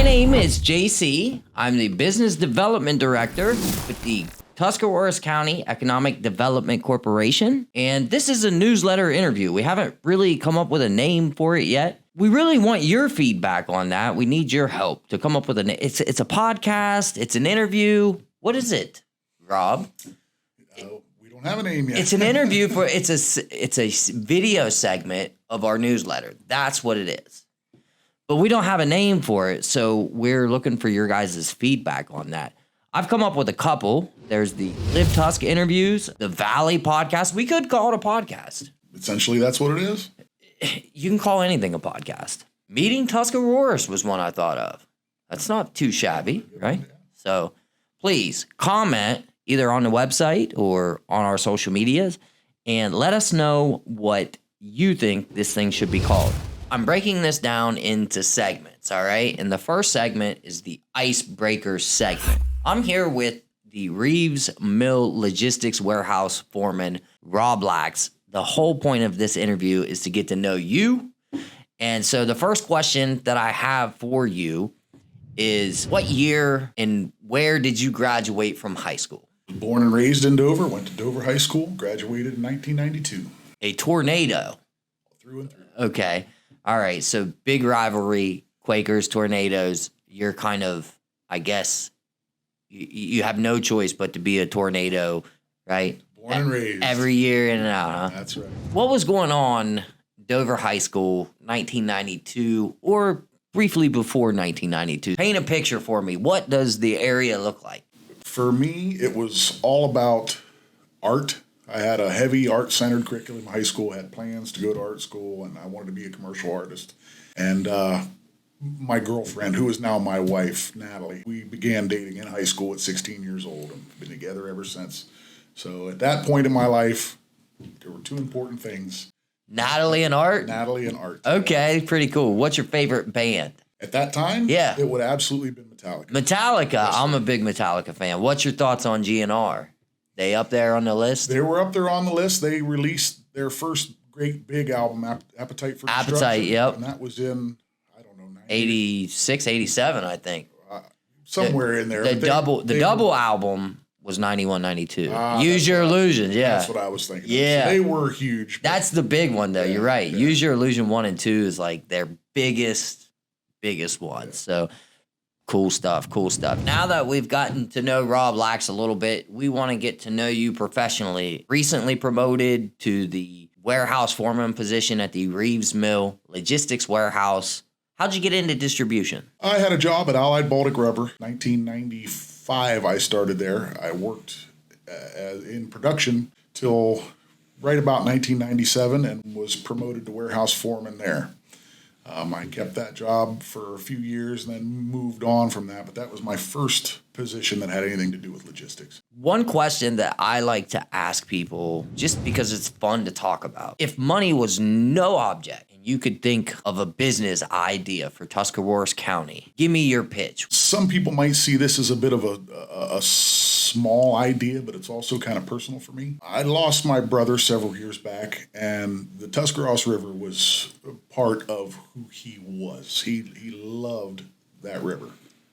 name is JC. I'm the Business Development Director with the Tuscarawas County Economic Development Corporation. And this is a newsletter interview. We haven't really come up with a name for it yet. We really want your feedback on that. We need your help to come up with a name. It's a podcast. It's an interview. What is it, Rob? We don't have a name yet. It's an interview for it's a video segment of our newsletter. That's what it is. But we don't have a name for it, so we're looking for your guys' feedback on that. I've come up with a couple. There's the Live Tusk interviews, the Valley podcast. We could call it a podcast. Essentially, that's what it is. You can call anything a podcast. Meeting Tuscarawas was one I thought of. That's not too shabby, right? So please comment either on the website or on our social medias and let us know what you think this thing should be called. I'm breaking this down into segments, all right? And the first segment is the icebreaker segment. I'm here with the Reeves Mill Logistics Warehouse Foreman, Rob Lax. The whole point of this interview is to get to know you. And so the first question that I have for you is, what year and where did you graduate from high school? Born and raised in Dover, went to Dover High School, graduated in 1992. A tornado. Through and through. Okay. All right. So big rivalry, Quakers, Tornadoes. You're kind of, I guess, you have no choice but to be a tornado, right? Born and raised. Every year in and out, huh? That's right. What was going on Dover High School, 1992, or briefly before 1992? Paint a picture for me. What does the area look like? For me, it was all about art. I had a heavy art-centered curriculum in high school. I had plans to go to art school, and I wanted to be a commercial artist. And my girlfriend, who is now my wife, Natalie, we began dating in high school at 16 years old and been together ever since. So at that point in my life, there were two important things. Natalie and art? Natalie and art. Okay, pretty cool. What's your favorite band? At that time, yeah, it would absolutely have been Metallica. Metallica. Yes, I'm a big Metallica fan. What's your thoughts on GNR? They up there on the list? They were up there on the list. They released their first great big album, Appetite for Destruction. Appetite, yep. And that was in, I don't know, 86, 87, I think. Somewhere in there. The double album was 91, 92. Use Your Illusion, yeah. That's what I was thinking. Yeah. So they were huge. That's the big one, though. Yeah, you're right. Yeah. Use Your Illusion 1 and 2 is like their biggest ones. Yeah. So cool stuff. Now that we've gotten to know Rob Lax a little bit, we want to get to know you professionally. Recently promoted to the warehouse foreman position at the Reeves Mill Logistics Warehouse. How'd you get into distribution? I had a job at Allied Baltic Rubber. 1995, I started there. I worked in production till right about 1997 and was promoted to warehouse foreman there. I kept that job for a few years and then moved on from that, but that was my first position that had anything to do with logistics. One question that I like to ask people, just because it's fun to talk about, if money was no object and you could think of a business idea for Tuscarawas County, give me your pitch. Some people might see this as a bit of a small idea, but it's also kind of personal for me. I lost my brother several years back, and the Tuscarawas River was part of who he was. He loved that river.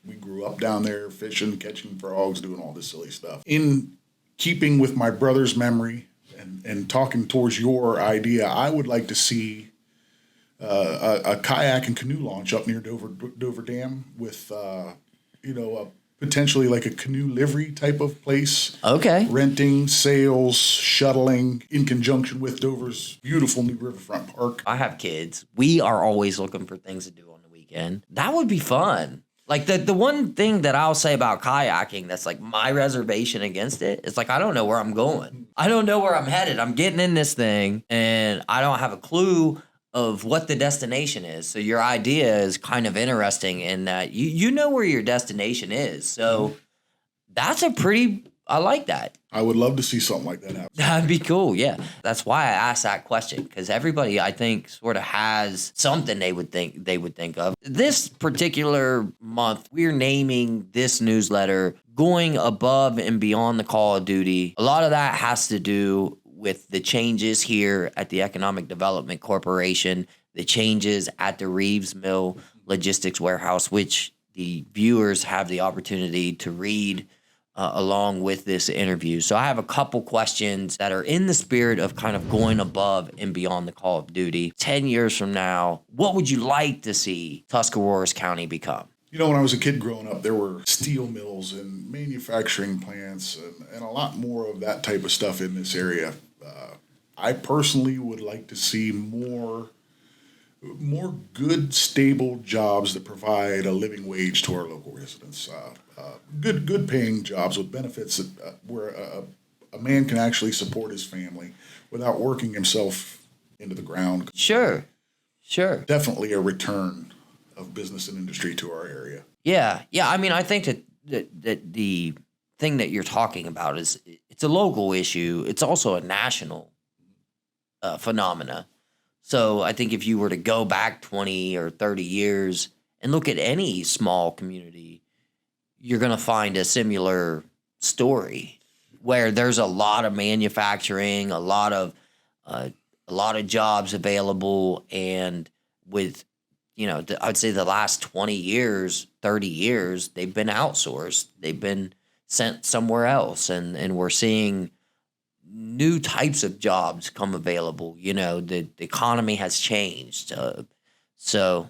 We grew up down there fishing, catching frogs, doing all this silly stuff. In keeping with my brother's memory and talking towards your idea, I would like to see a kayak and canoe launch up near Dover Dam with, potentially like a canoe livery type of place. Okay. Renting, sales, shuttling in conjunction with Dover's beautiful new riverfront park. I have kids. We are always looking for things to do on the weekend. That would be fun. Like the one thing that I'll say about kayaking that's like my reservation against it, it's like I don't know where I'm going. I don't know where I'm headed. I'm getting in this thing and I don't have a clue of what the destination is. So your idea is kind of interesting in that you know where your destination is. So that's I like that. I would love to see something like that happen. That'd be cool, yeah. That's why I asked that question, because everybody, I think, sort of has something they would think of. This particular month, we're naming this newsletter Going Above and Beyond the Call of Duty. A lot of that has to do with the changes here at the Economic Development Corporation, the changes at the Reeves Mill Logistics Warehouse, which the viewers have the opportunity to read along with this interview. So I have a couple questions that are in the spirit of kind of going above and beyond the call of duty. 10 years from now, what would you like to see Tuscarawas County become? You know, when I was a kid growing up, there were steel mills and manufacturing plants and a lot more of that type of stuff in this area. I personally would like to see more good, stable jobs that provide a living wage to our local residents. Good paying jobs with benefits that, where a man can actually support his family without working himself into the ground. Sure. Definitely a return of business and industry to our area. Yeah. I mean, I think that the thing that you're talking about is it's a local issue. It's also a national phenomena. So I think if you were to go back 20 or 30 years and look at any small community, you're going to find a similar story where there's a lot of manufacturing, a lot of jobs available, and with I'd say the last 20 years, 30 years, they've been outsourced. They've been sent somewhere else, and we're seeing new types of jobs come available. The economy has changed. So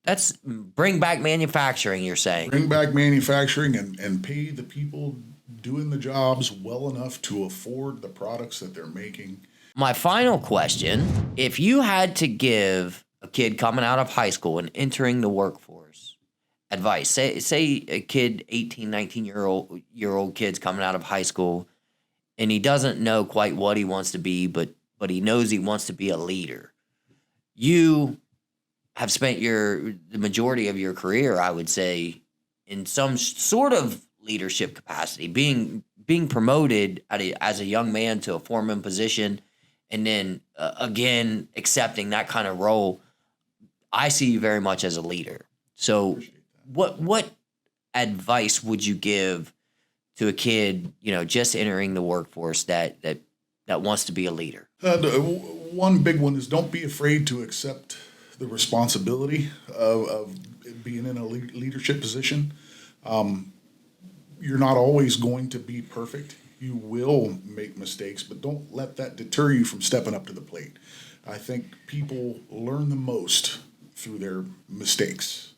that's bring back manufacturing, you're saying. Bring back manufacturing and pay the people doing the jobs well enough to afford the products that they're making. My final question, if you had to give a kid coming out of high school and entering the workforce advice, say a kid, 18, 19-year-old kid's coming out of high school, and he doesn't know quite what he wants to be, but he knows he wants to be a leader. You have spent the majority of your career, I would say, in some sort of leadership capacity, being promoted as a young man to a foreman position, and then again accepting that kind of role. I see you very much as a leader. So, what advice would you give to a kid, just entering the workforce that wants to be a leader? One big one is don't be afraid to accept the responsibility of being in a leadership position. You're not always going to be perfect. You will make mistakes, but don't let that deter you from stepping up to the plate. I think people learn the most through their mistakes.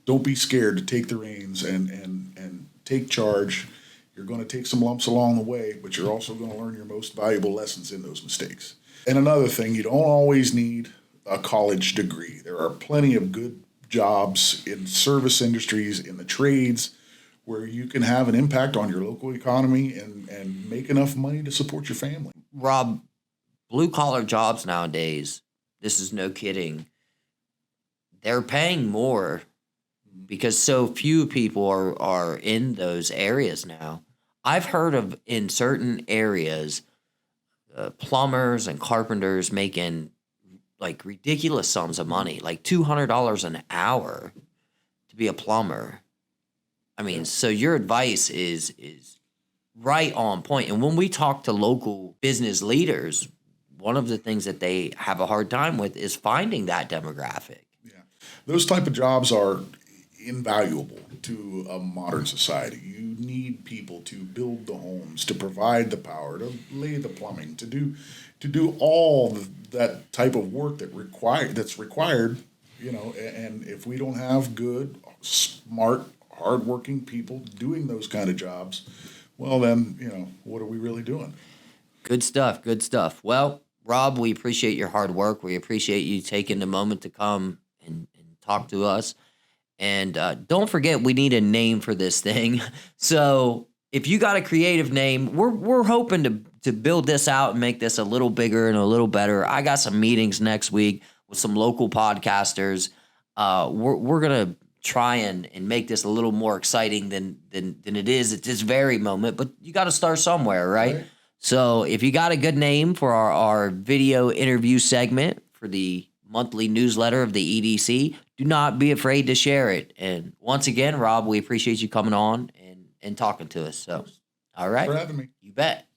Don't be scared to take the reins and take charge. You're going to take some lumps along the way, but you're also going to learn your most valuable lessons in those mistakes. And another thing, you don't always need a college degree. There are plenty of good jobs in service industries, in the trades, where you can have an impact on your local economy and make enough money to support your family. Rob, blue-collar jobs nowadays, this is no kidding, they're paying more because so few people are in those areas now. I've heard of, in certain areas, plumbers and carpenters making like ridiculous sums of money, like $200 an hour to be a plumber. I mean, so your advice is right on point. And when we talk to local business leaders, one of the things that they have a hard time with is finding that demographic. Yeah, those type of jobs are invaluable to a modern society. You need people to build the homes, to provide the power, to lay the plumbing, to do all that type of work that's required. And if we don't have good, smart, hardworking people doing those kind of jobs, well, then, what are we really doing? Good stuff. Well, Rob, we appreciate your hard work. We appreciate you taking the moment to come and talk to us. And don't forget, we need a name for this thing. So if you got a creative name, we're hoping to build this out and make this a little bigger and a little better. I got some meetings next week with some local podcasters. We're gonna try and make this a little more exciting than it is at this very moment. But you got to start somewhere, right? So if you got a good name for our video interview segment for the monthly newsletter of the EDC, do not be afraid to share it. And once again, Rob, we appreciate you coming on and talking to us. So, all right. Thanks for having me. You bet.